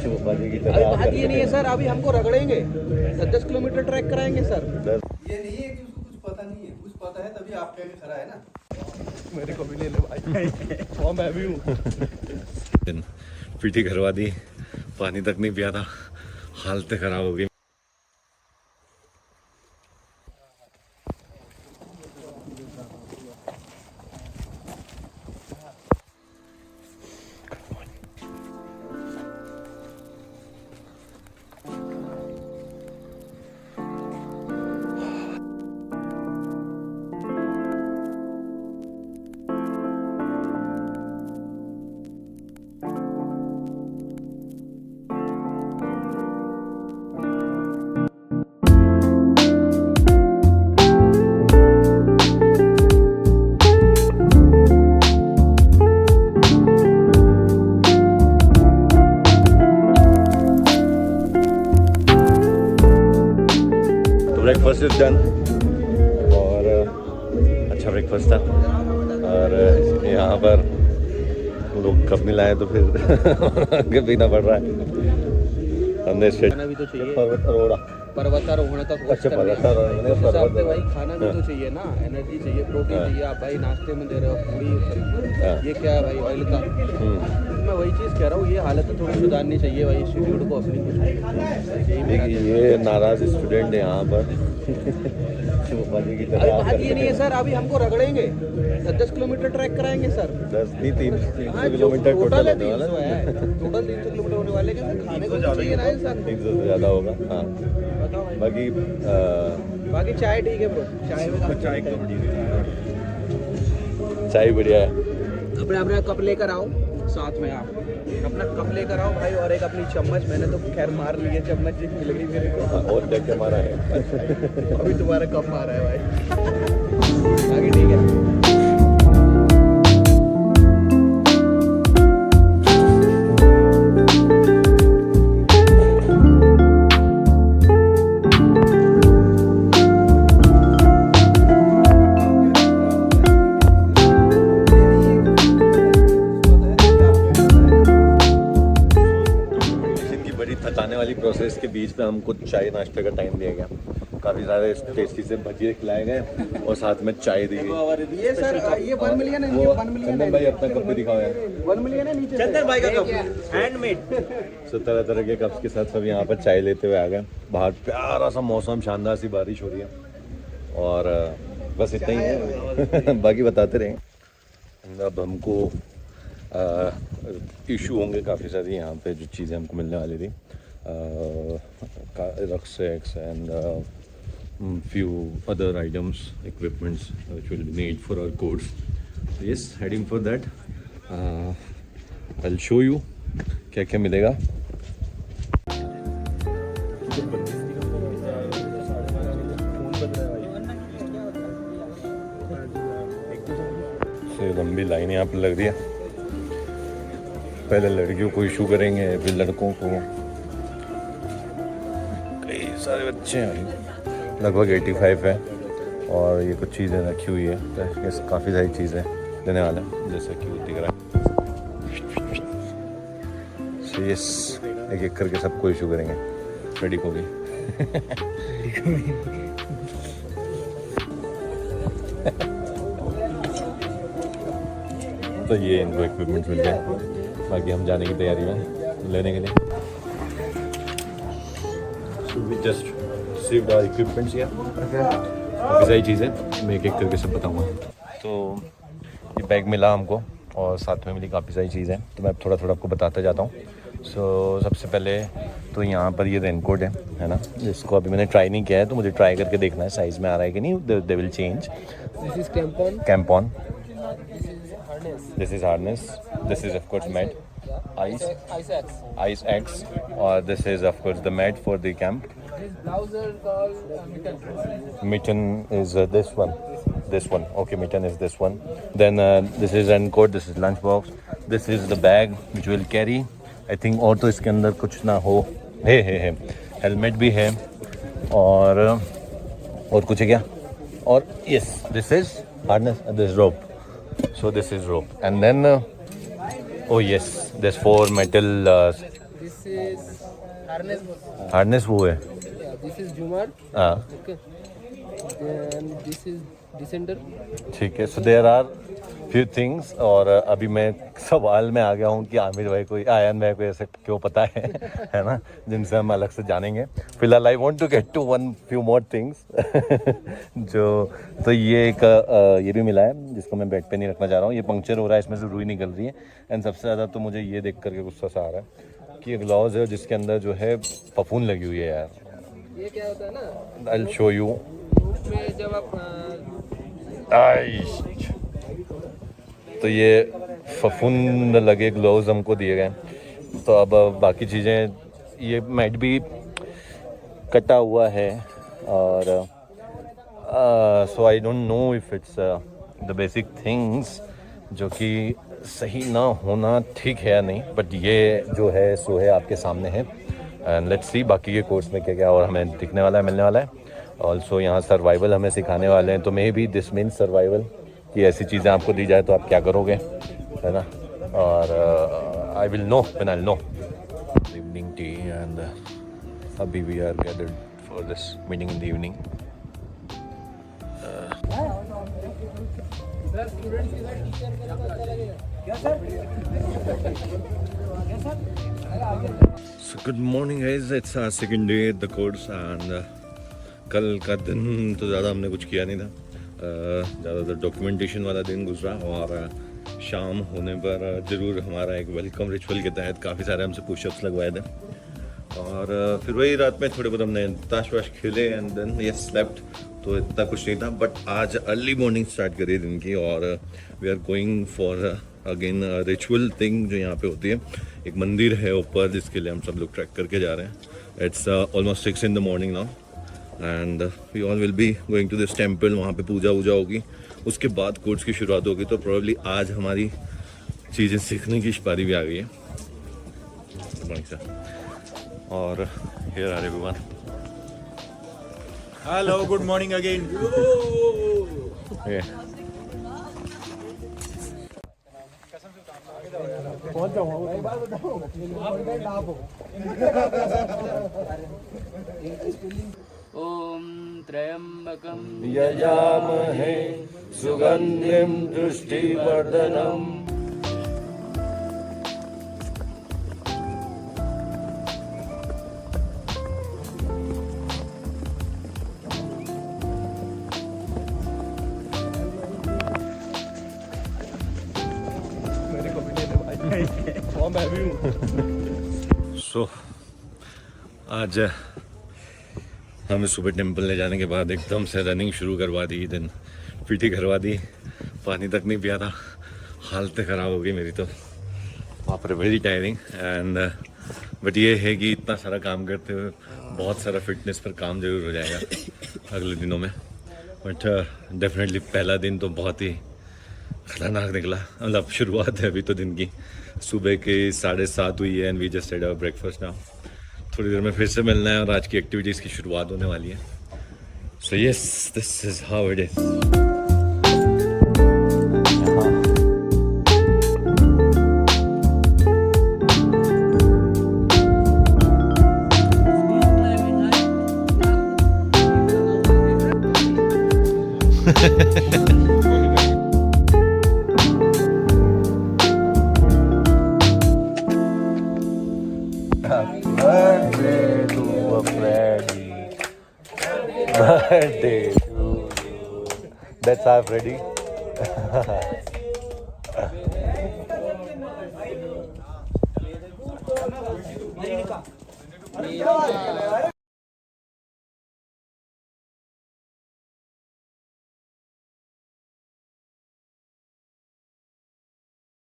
अभी बात ये नहीं है सर, अभी हमको रगड़ेंगे, 10 किलोमीटर ट्रैक कराएंगे सर। ये नहीं है कि उसको कुछ पता नहीं है, कुछ पता है तभी आप कह के खड़ा है ना। मेरे को भी ले ले भाई। मैं भी हूँ। पीटी करवा दी, पानी तक नहीं पिया था, हालत खराब हो गई। ब्रेकफास्ट इज डन और अच्छा ब्रेकफास्ट था। और यहाँ पर लोग कप नहीं लाए तो फिर आगे पीना पड़ रहा है। हमने खाना भी तो चाहिए, पर्वतारोहण का कोर्स अच्छा, कर रहे हैं। पर्वतारोहण, उस हिसाब से पर्वत- भाई खाना भी तो चाहिए ना, एनर्जी चाहिए, प्रोटीन चाहिए। आप भाई नाश्ते में दे रहे हो पूरी, ये क्या है भाई, ऑयल का। मैं वही चीज़ कह रहा हूँ, ये हालत तो थोड़ी सुधारनी चाहिए भाई शेड्यूल को अपनी। यही मेरा कहना है। ये नाराज स्टूडेंट है यहाँ पर। पानी की अभी तरह बात ये नहीं है सर, अभी हमको रगड़ेंगे, 10 किलोमीटर ट्रैक कराएंगे सर। 10 नहीं 300 हाँ, किलोमीटर टोटल है होने वाला 300 है, टोटल 300 किलोमीटर होने वाले हैं। खाने को तो चाहिए ना इंसान को। 300 से ज़्यादा होगा। हाँ बताओ भाई। बाकी बाकी चाय ठीक है ब्रो, चाय में चाय बढ़िया है। अपने अपना कप लेकर आओ साथ में, आप अपना कप लेकर आओ भाई, और एक अपनी चम्मच। मैंने तो खैर मार ली है, चम्मच एक मिल गई मेरे को। और क्या क्या मारा है। अभी तुम्हारा कप मारा है भाई। आगे ठीक है। थकाने वाली प्रोसेस के बीच में हमको चाय नाश्ते का टाइम दिया गया। काफ़ी सारे टेस्टी से भजिए खिलाए गए और साथ में चाय दी गई। ये सर ये 1 मिलियन है, ये 1 मिलियन है भाई अपना कप भी दिखाओ यार। 1 मिलियन है नीचे। चंदन भाई का कप हैंडमेड। सो तरह तरह के कप्स के साथ सब यहाँ पर चाय लेते हुए आ गए। बाहर प्यारा सा मौसम, शानदार सी बारिश हो रही है और बस इतना ही है। बाकी बताते रहें। अब हमको इशू होंगे काफ़ी सारी यहाँ पे जो चीज़ें हमको मिलने वाली थी, rucksacks and few other items, equipments which will be needed for our course. So yes, heading for that. I'll show you क्या क्या मिलेगा। से लंबी लाइन यहाँ पर लग रही है। पहले लड़कियों को इशू करेंगे, फिर लड़कों को। कई सारे बच्चे हैं, लगभग 85 है और ये कुछ चीज़ें रखी हुई है। तो काफ़ी सारी चीज़ें देने वाले हैं, जैसे कि दिख रहा है। सो यस, एक एक करके सबको इशू करेंगे, रेडी को भी। तो ये इनको इक्विपमेंट्स मिल गए। बाकी हम जाने की तैयारी में लेने के लिए। So we just received our equipments here. काफ़ी सारी चीज़ें मैं एक एक करके सब बताऊंगा। तो ये बैग मिला हमको और साथ में मिली काफ़ी सारी चीज़ें, तो मैं थोड़ा थोड़ा आपको बताता जाता हूँ। सबसे पहले तो यहाँ पर ये रेनकोट है ना, जिसको अभी मैंने ट्राई नहीं किया है, तो मुझे ट्राई करके देखना है साइज़ में आ रहा है कि नहीं। They will change. This is crampon. This is harness. This is of course mat. Ice X. Or this is of course the mat for the camp. This blouse is called mitten. Mitten is this one. This one. Okay, mitten is this one. Then this is raincoat. This is lunch box. This is the bag which we'll carry. I think और तो इसके अंदर कुछ ना हो। है। Helmet भी है और कुछ है क्या? और yes, this is harness and this rope. So this is rope, and then oh yes, there's 4 metal This is harness. Hardness वो है. This is Jumar. हाँ. Okay. Then this is descender. ठीक है. So there are few things. और अभी मैं सवाल में आ गया हूँ कि आमिर भाई को, आयन भाई को ऐसे क्यों पता है ना, जिनसे हम अलग से जानेंगे. फिलहाल I want to get to one few more things जो, तो ये एक ये भी मिला है जिसको मैं बेड पे नहीं रखना चाह रहा हूँ. ये पंक्चर हो रहा है, इसमें से रुई निकल रही है. एंड सबसे ज़्यादा तो मुझे ये देख करके गुस्सा सा आ रहा है कि ये ग्लव्स है जिसके अंदर जो है फफूंद लगी हुई है यार. ये क्या होता है ना, आई विल शो यू. धूप में जब आप तो ये फफूंद लगे ग्लव्स हमको दिए गए. तो अब बाकी चीज़ें, ये मैट भी कटा हुआ है और so I don't know if it's the basic things जो कि सही ना होना ठीक है या नहीं, बट ये जो है सो है आपके सामने है. एंड लेट्स सी बाकी के कोर्स में क्या क्या और हमें दिखने वाला है, मिलने वाला है. ऑल्सो यहाँ सर्वाइवल हमें सिखाने वाले हैं, तो may be this means survival कि ऐसी चीज़ें आपको दी जाए तो आप क्या करोगे, है ना. और I will know when I will know. Evening tea and अभी we are gathered for this meeting in the evening. So good morning guys, it's our second day at the course and कल का दिन तो ज़्यादा हमने कुछ किया नहीं था. ज़्यादातर डॉक्यूमेंटेशन वाला दिन गुजरा और शाम होने पर ज़रूर हमारा एक वेलकम रिचुअल के तहत काफ़ी सारे हमसे पुशअप्स लगवाए थे. और फिर वही रात में थोड़े बहुत हमने ताश वाश खेले एंड देन ये स्लेप्ट. तो इतना कुछ नहीं था, बट आज अर्ली मॉर्निंग स्टार्ट करी दिन की और we are going for again ritual thing जो यहाँ पे होती है. एक मंदिर है ऊपर जिसके लिए हम सब लोग ट्रैक करके जा रहे हैं. It's almost 6 in the morning now and we all will be going to this temple. वहाँ पे पूजा वूजा होगी, उसके बाद कोर्स की शुरुआत होगी. तो प्रोबेबली आज हमारी चीज़ें सीखने की पारी भी आ गई है. और here are everyone. Hello, good morning again. Yeah. ओम त्र्यंबकम यजामहे सुगंधिं दृष्टिवर्धनम्. सो आज हमें सुबह टेंपल ले जाने के बाद एकदम से रनिंग शुरू करवा दी. दिन पीटी करवा दी, पानी तक नहीं पिया था. हालत ख़राब हो गई मेरी तो, वहाँ पर वेरी टायरिंग. एंड बट ये है कि इतना सारा काम करते हुए बहुत सारा फिटनेस पर काम जरूर हो जाएगा अगले दिनों में. बट डेफिनेटली पहला दिन तो बहुत ही खतरनाक निकला. मतलब शुरुआत है अभी तो दिन की. सुबह के 7:30 हुई है and we just had our breakfast now. थोड़ी देर में फिर से मिलना है और आज की एक्टिविटीज़ की शुरुआत होने वाली है. So yes, this is how it is. Birthday to a Freddy. Birthday to you. That's our Freddy.